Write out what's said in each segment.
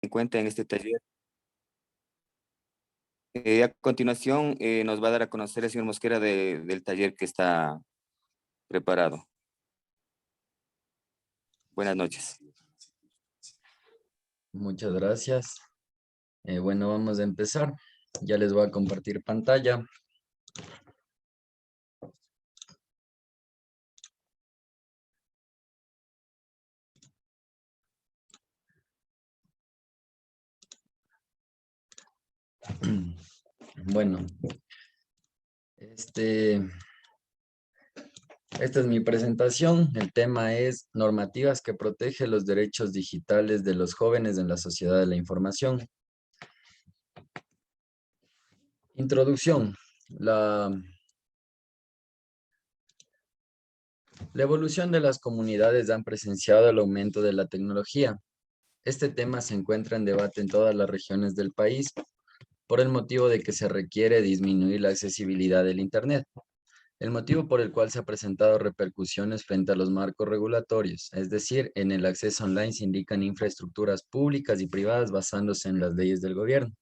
En cuenta en este taller. A continuación, nos va a dar a conocer el señor Mosquera del taller que está preparado. Buenas noches. Muchas gracias. Bueno, vamos a empezar. Ya les voy a compartir pantalla. Bueno, esta es mi presentación. El tema es normativas que protegen los derechos digitales de los jóvenes en la sociedad de la información. Introducción. La evolución de las comunidades han presenciado el aumento de la tecnología. Este tema se encuentra en debate en todas las regiones del país por el motivo de que se requiere disminuir la accesibilidad del Internet. El motivo por el cual se ha presentado repercusiones frente a los marcos regulatorios, es decir, en el acceso online se indican infraestructuras públicas y privadas basándose en las leyes del gobierno.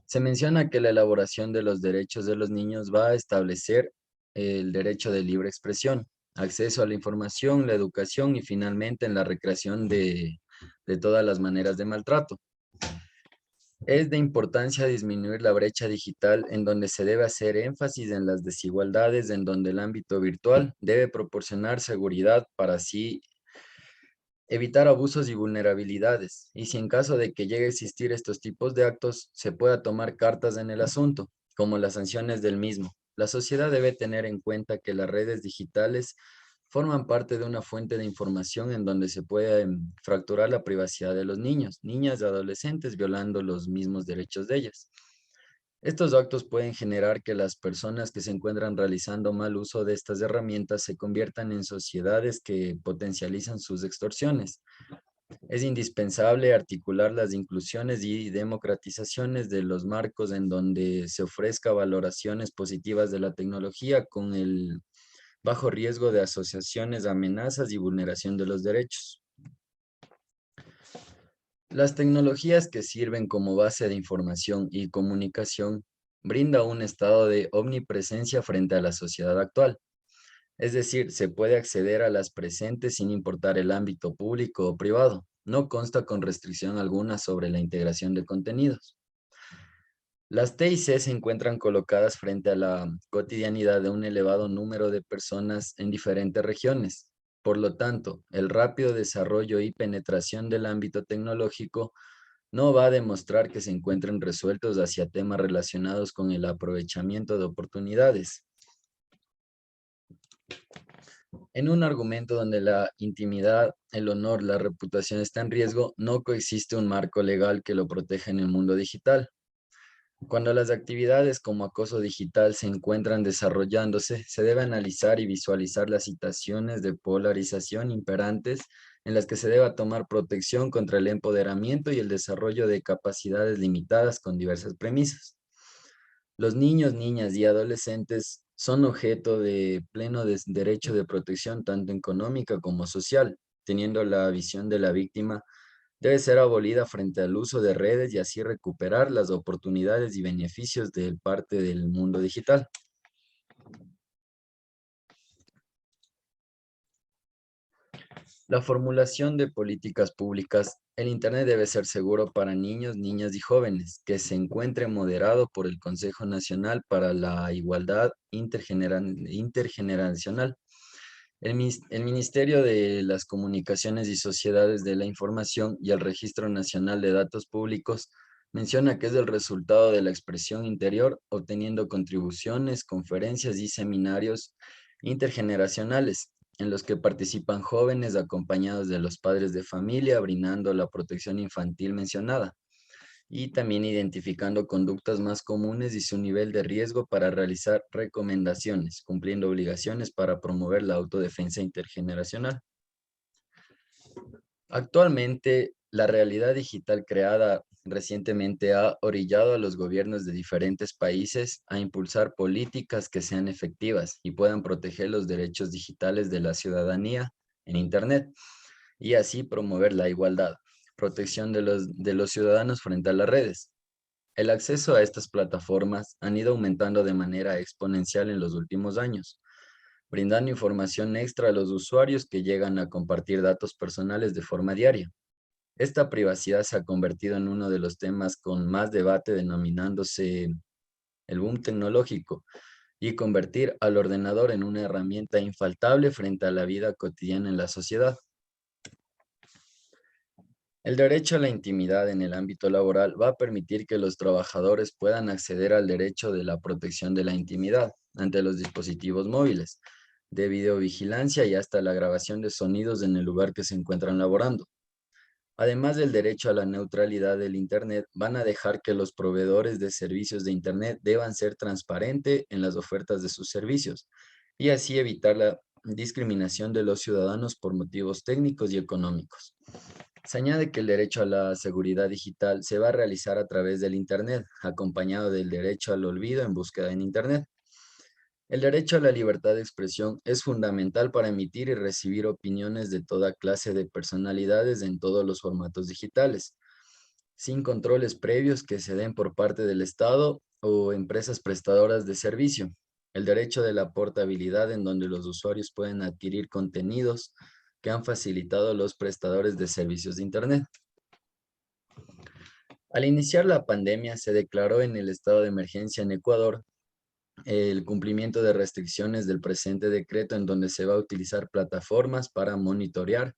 Se menciona que la elaboración de los derechos de los niños va a establecer el derecho de libre expresión, acceso a la información, la educación y finalmente en la recreación de todas las maneras de maltrato. Es de importancia disminuir la brecha digital en donde se debe hacer énfasis en las desigualdades, en donde el ámbito virtual debe proporcionar seguridad para así evitar abusos y vulnerabilidades. Y si en caso de que llegue a existir estos tipos de actos, se pueda tomar cartas en el asunto, como las sanciones del mismo. La sociedad debe tener en cuenta que las redes digitales forman parte de una fuente de información en donde se puede fracturar la privacidad de los niños, niñas y adolescentes, violando los mismos derechos de ellas. Estos actos pueden generar que las personas que se encuentran realizando mal uso de estas herramientas se conviertan en sociedades que potencializan sus extorsiones. Es indispensable articular las inclusiones y democratizaciones de los marcos en donde se ofrezca valoraciones positivas de la tecnología con el bajo riesgo de asociaciones, amenazas y vulneración de los derechos. Las tecnologías que sirven como base de información y comunicación brinda un estado de omnipresencia frente a la sociedad actual. Es decir, se puede acceder a las presentes sin importar el ámbito público o privado. No consta con restricción alguna sobre la integración de contenidos. Las TIC se encuentran colocadas frente a la cotidianidad de un elevado número de personas en diferentes regiones. Por lo tanto, el rápido desarrollo y penetración del ámbito tecnológico no va a demostrar que se encuentren resueltos hacia temas relacionados con el aprovechamiento de oportunidades. En un argumento donde la intimidad, el honor, la reputación está en riesgo, no coexiste un marco legal que lo proteja en el mundo digital. Cuando las actividades como acoso digital se encuentran desarrollándose, se debe analizar y visualizar las situaciones de polarización imperantes en las que se deba tomar protección contra el empoderamiento y el desarrollo de capacidades limitadas con diversas premisas. Los niños, niñas y adolescentes son objeto de pleno derecho de protección tanto económica como social, teniendo la visión de la víctima debe ser abolida frente al uso de redes y así recuperar las oportunidades y beneficios de parte del mundo digital. La formulación de políticas públicas. El Internet debe ser seguro para niños, niñas y jóvenes, que se encuentre moderado por el Consejo Nacional para la Igualdad Intergeneracional. El Ministerio de las Comunicaciones y Sociedades de la Información y el Registro Nacional de Datos Públicos menciona que es el resultado de la expresión interior, obteniendo contribuciones, conferencias y seminarios intergeneracionales en los que participan jóvenes acompañados de los padres de familia, brindando la protección infantil mencionada y también identificando conductas más comunes y su nivel de riesgo para realizar recomendaciones, cumpliendo obligaciones para promover la autodefensa intergeneracional. Actualmente, la realidad digital creada recientemente ha orillado a los gobiernos de diferentes países a impulsar políticas que sean efectivas y puedan proteger los derechos digitales de la ciudadanía en Internet y así promover la igualdad. protección de los ciudadanos frente a las redes. El acceso a estas plataformas han ido aumentando de manera exponencial en los últimos años, brindando información extra a los usuarios que llegan a compartir datos personales de forma diaria. Esta privacidad se ha convertido en uno de los temas con más debate, denominándose el boom tecnológico, y convertir al ordenador en una herramienta infaltable frente a la vida cotidiana en la sociedad. El derecho a la intimidad en el ámbito laboral va a permitir que los trabajadores puedan acceder al derecho de la protección de la intimidad ante los dispositivos móviles, de videovigilancia y hasta la grabación de sonidos en el lugar que se encuentran laborando. Además del derecho a la neutralidad del Internet, van a dejar que los proveedores de servicios de Internet deban ser transparentes en las ofertas de sus servicios y así evitar la discriminación de los ciudadanos por motivos técnicos y económicos. Se añade que el derecho a la seguridad digital se va a realizar a través del Internet, acompañado del derecho al olvido en búsqueda en Internet. El derecho a la libertad de expresión es fundamental para emitir y recibir opiniones de toda clase de personalidades en todos los formatos digitales, sin controles previos que se den por parte del Estado o empresas prestadoras de servicio. El derecho de la portabilidad, en donde los usuarios pueden adquirir contenidos que han facilitado los prestadores de servicios de Internet. Al iniciar la pandemia, se declaró en el estado de emergencia en Ecuador el cumplimiento de restricciones del presente decreto, en donde se va a utilizar plataformas para monitorear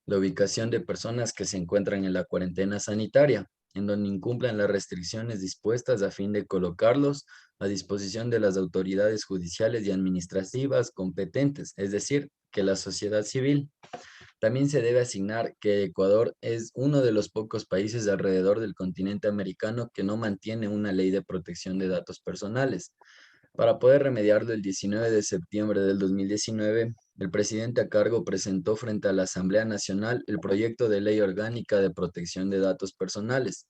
la ubicación de personas que se encuentran en la cuarentena sanitaria, en donde incumplan las restricciones dispuestas a fin de colocarlos a disposición de las autoridades judiciales y administrativas competentes, es decir, que la sociedad civil. También se debe asignar que Ecuador es uno de los pocos países alrededor del continente americano que no mantiene una ley de protección de datos personales. Para poder remediarlo, el 19 de septiembre del 2019, el presidente a cargo presentó frente a la Asamblea Nacional el proyecto de ley orgánica de protección de datos personales.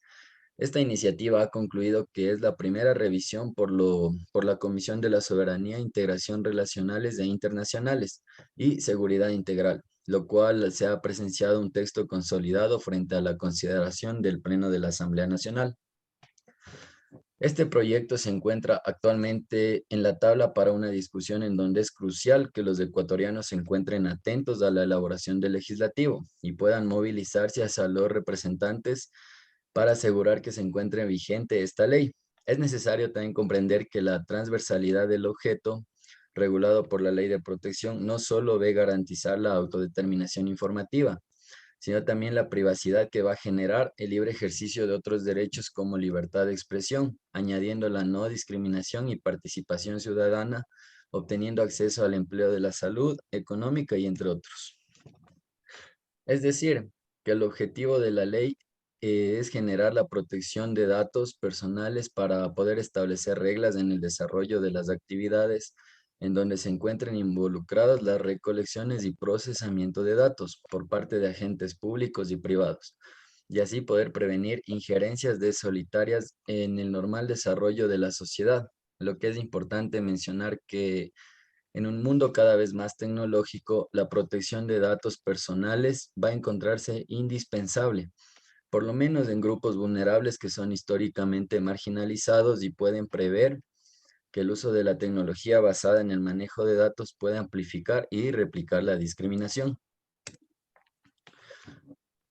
Esta iniciativa ha concluido que es la primera revisión por la Comisión de la Soberanía, Integración Relacionales e Internacionales y Seguridad Integral, lo cual se ha presenciado un texto consolidado frente a la consideración del Pleno de la Asamblea Nacional. Este proyecto se encuentra actualmente en la tabla para una discusión en donde es crucial que los ecuatorianos se encuentren atentos a la elaboración del legislativo y puedan movilizarse hacia los representantes para asegurar que se encuentre vigente esta ley. Es necesario también comprender que la transversalidad del objeto regulado por la Ley de Protección no solo ve garantizar la autodeterminación informativa, sino también la privacidad que va a generar el libre ejercicio de otros derechos como libertad de expresión, añadiendo la no discriminación y participación ciudadana, obteniendo acceso al empleo de la salud económica y entre otros. Es decir, que el objetivo de la ley es generar la protección de datos personales para poder establecer reglas en el desarrollo de las actividades en donde se encuentren involucradas las recolecciones y procesamiento de datos por parte de agentes públicos y privados, y así poder prevenir injerencias desolitarias en el normal desarrollo de la sociedad. Lo que es importante mencionar que en un mundo cada vez más tecnológico, la protección de datos personales va a encontrarse indispensable, por lo menos en grupos vulnerables que son históricamente marginalizados y pueden prever que el uso de la tecnología basada en el manejo de datos puede amplificar y replicar la discriminación.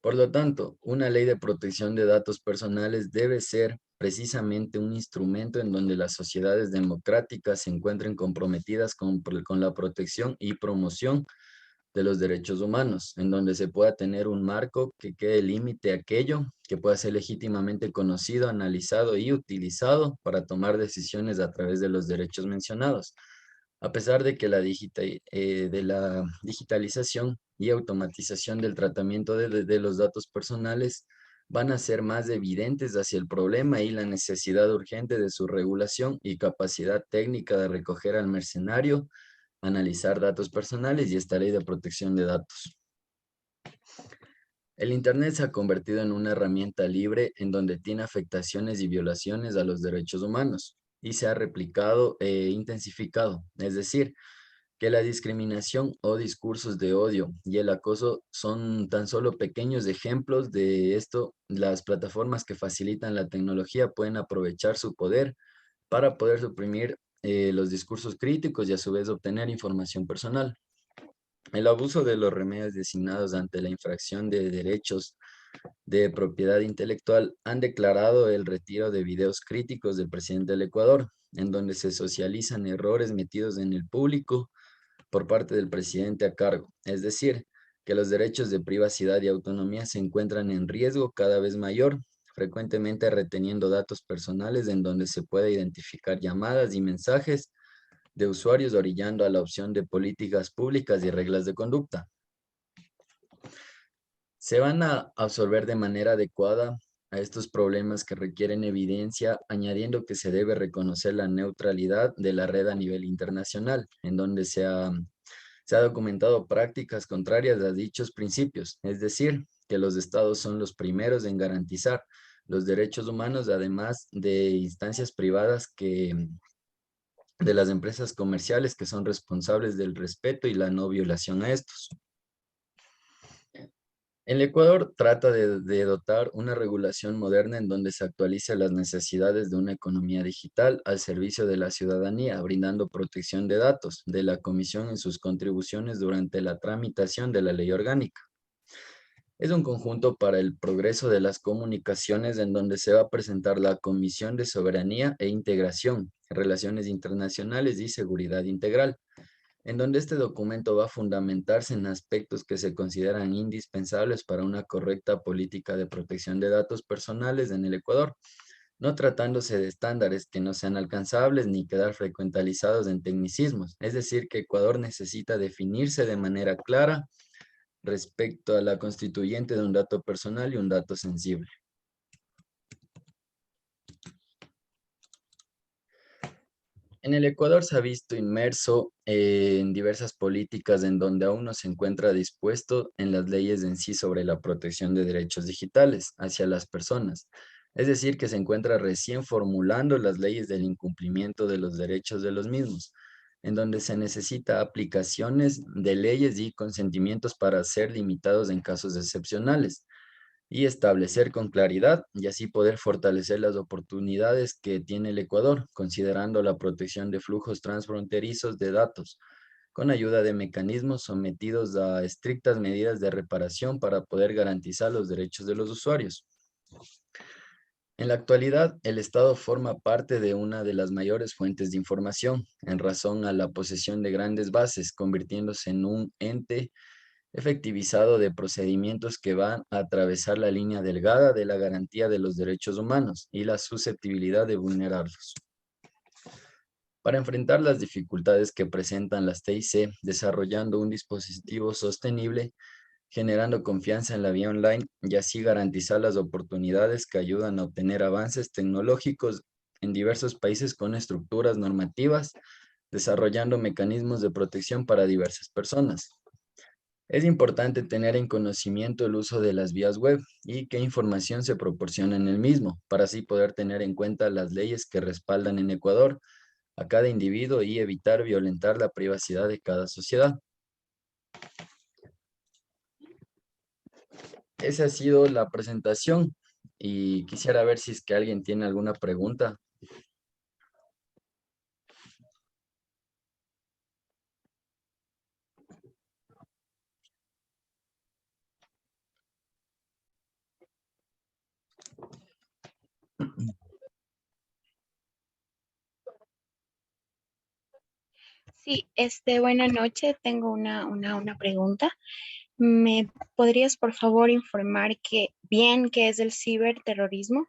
Por lo tanto, una ley de protección de datos personales debe ser precisamente un instrumento en donde las sociedades democráticas se encuentren comprometidas con la protección y promoción de los derechos humanos, en donde se pueda tener un marco que quede límite a aquello que pueda ser legítimamente conocido, analizado y utilizado para tomar decisiones a través de los derechos mencionados. A pesar de que de la digitalización y automatización del tratamiento de los datos personales van a ser más evidentes hacia el problema y la necesidad urgente de su regulación y capacidad técnica de recoger al mercenario, analizar datos personales y esta ley de protección de datos. El Internet se ha convertido en una herramienta libre en donde tiene afectaciones y violaciones a los derechos humanos y se ha replicado e intensificado. Es decir, que la discriminación o discursos de odio y el acoso son tan solo pequeños ejemplos de esto. Las plataformas que facilitan la tecnología pueden aprovechar su poder para poder suprimir los discursos críticos y a su vez obtener información personal. El abuso de los remedios designados ante la infracción de derechos de propiedad intelectual han declarado el retiro de videos críticos del presidente del Ecuador, en donde se socializan errores metidos en el público por parte del presidente a cargo. Es decir, que los derechos de privacidad y autonomía se encuentran en riesgo cada vez mayor, frecuentemente reteniendo datos personales en donde se puede identificar llamadas y mensajes de usuarios orillando a la opción de políticas públicas y reglas de conducta. Se van a absorber de manera adecuada a estos problemas que requieren evidencia, añadiendo que se debe reconocer la neutralidad de la red a nivel internacional, en donde se ha documentado prácticas contrarias a dichos principios, es decir, que los estados son los primeros en garantizar los derechos humanos, además de instancias privadas de las empresas comerciales que son responsables del respeto y la no violación a estos. El Ecuador trata de dotar una regulación moderna en donde se actualice las necesidades de una economía digital al servicio de la ciudadanía, brindando protección de datos de la Comisión en sus contribuciones durante la tramitación de la ley orgánica. Es un conjunto para el progreso de las comunicaciones en donde se va a presentar la Comisión de Soberanía e Integración, Relaciones Internacionales y Seguridad Integral, en donde este documento va a fundamentarse en aspectos que se consideran indispensables para una correcta política de protección de datos personales en el Ecuador, no tratándose de estándares que no sean alcanzables ni quedar frecuentalizados en tecnicismos. Es decir, que Ecuador necesita definirse de manera clara respecto a la constituyente de un dato personal y un dato sensible. En el Ecuador se ha visto inmerso en diversas políticas en donde aún no se encuentra dispuesto en las leyes en sí sobre la protección de derechos digitales hacia las personas. Es decir, que se encuentra recién formulando las leyes del incumplimiento de los derechos de los mismos, en donde se necesita aplicaciones de leyes y consentimientos para ser limitados en casos excepcionales y establecer con claridad y así poder fortalecer las oportunidades que tiene el Ecuador, considerando la protección de flujos transfronterizos de datos, con ayuda de mecanismos sometidos a estrictas medidas de reparación para poder garantizar los derechos de los usuarios. En la actualidad, el Estado forma parte de una de las mayores fuentes de información en razón a la posesión de grandes bases, convirtiéndose en un ente efectivizado de procedimientos que van a atravesar la línea delgada de la garantía de los derechos humanos y la susceptibilidad de vulnerarlos. Para enfrentar las dificultades que presentan las TIC, desarrollando un dispositivo sostenible, generando confianza en la vía online y así garantizar las oportunidades que ayudan a obtener avances tecnológicos en diversos países con estructuras normativas, desarrollando mecanismos de protección para diversas personas. Es importante tener en conocimiento el uso de las vías web y qué información se proporciona en el mismo, para así poder tener en cuenta las leyes que respaldan en Ecuador a cada individuo y evitar violentar la privacidad de cada sociedad. Esa ha sido la presentación y quisiera ver si es que alguien tiene alguna pregunta. Sí, buena noche. Tengo una pregunta. ¿Me podrías, por favor, informar qué es el ciberterrorismo?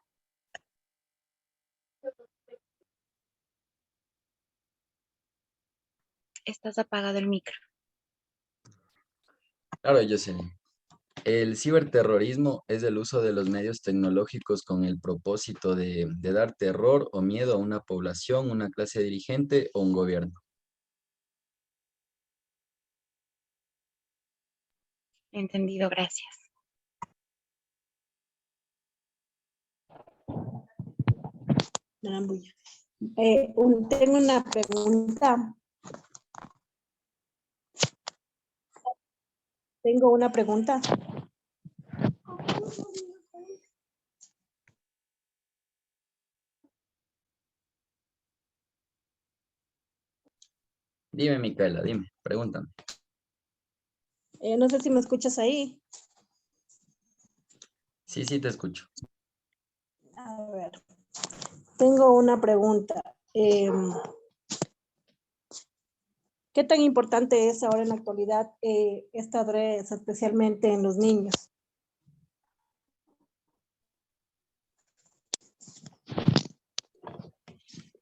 Estás apagado el micro. Claro, Jocelyn. El ciberterrorismo es el uso de los medios tecnológicos con el propósito de dar terror o miedo a una población, una clase dirigente o un gobierno. Entendido, gracias. Tengo una pregunta. Tengo una pregunta. Dime, Micaela, dime, pregúntame. No sé si me escuchas ahí. Sí, sí, te escucho. A ver, tengo una pregunta. ¿Qué tan importante es ahora en la actualidad esta red, especialmente en los niños?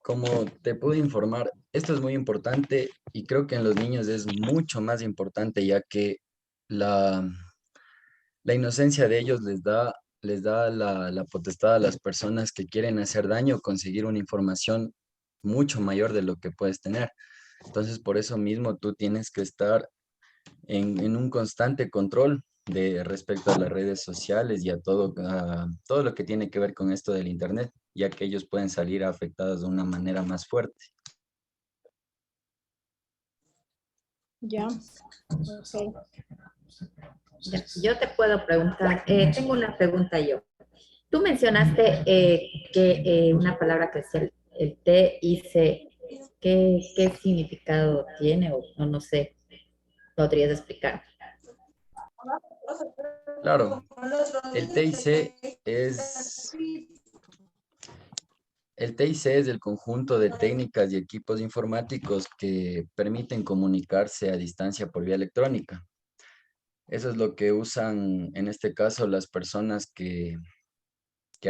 Como te puedo informar, esto es muy importante y creo que en los niños es mucho más importante, ya que la, la inocencia de ellos les da la potestad a las personas que quieren hacer daño, conseguir una información mucho mayor de lo que puedes tener. Entonces, por eso mismo tú tienes que estar en un constante control de respecto a las redes sociales y a todo lo que tiene que ver con esto del internet, ya que ellos pueden salir afectados de una manera más fuerte. Ya, ok. Ya, yo te puedo preguntar, tengo una pregunta yo. Tú mencionaste que una palabra que es el TIC, ¿qué significado tiene o no sé, podrías explicar? Claro, el TIC es, el TIC es el conjunto de técnicas y equipos informáticos que permiten comunicarse a distancia por vía electrónica. Eso es lo que usan en este caso las personas que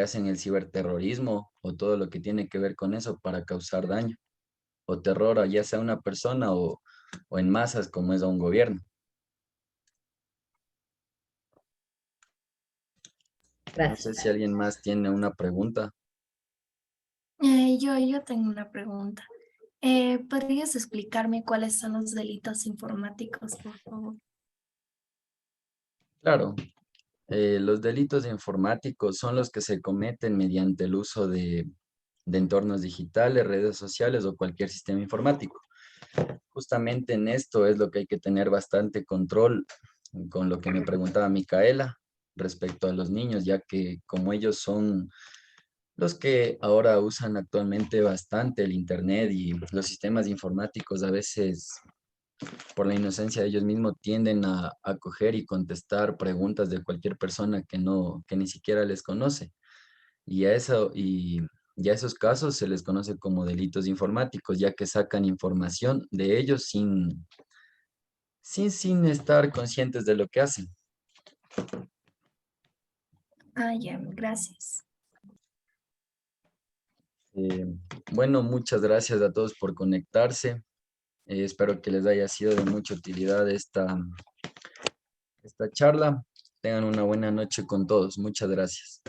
hacen el ciberterrorismo o todo lo que tiene que ver con eso para causar daño o terror a ya sea a una persona o en masas como es a un gobierno. No sé Gracias. si alguien más tiene una pregunta. Yo tengo una pregunta. ¿Podrías explicarme cuáles son los delitos informáticos, por favor? Claro, los delitos informáticos son los que se cometen mediante el uso de entornos digitales, redes sociales o cualquier sistema informático. Justamente en esto es lo que hay que tener bastante control con lo que me preguntaba Micaela respecto a los niños, ya que como ellos son los que ahora usan actualmente bastante el internet y los sistemas informáticos, a veces por la inocencia de ellos mismos tienden a coger y contestar preguntas de cualquier persona que ni siquiera les conoce. Y a esos casos se les conoce como delitos informáticos, ya que sacan información de ellos sin estar conscientes de lo que hacen. Ah, ya, gracias. Eh, bueno, muchas gracias a todos por conectarse. Espero que les haya sido de mucha utilidad esta charla. Tengan una buena noche con todos. Muchas gracias.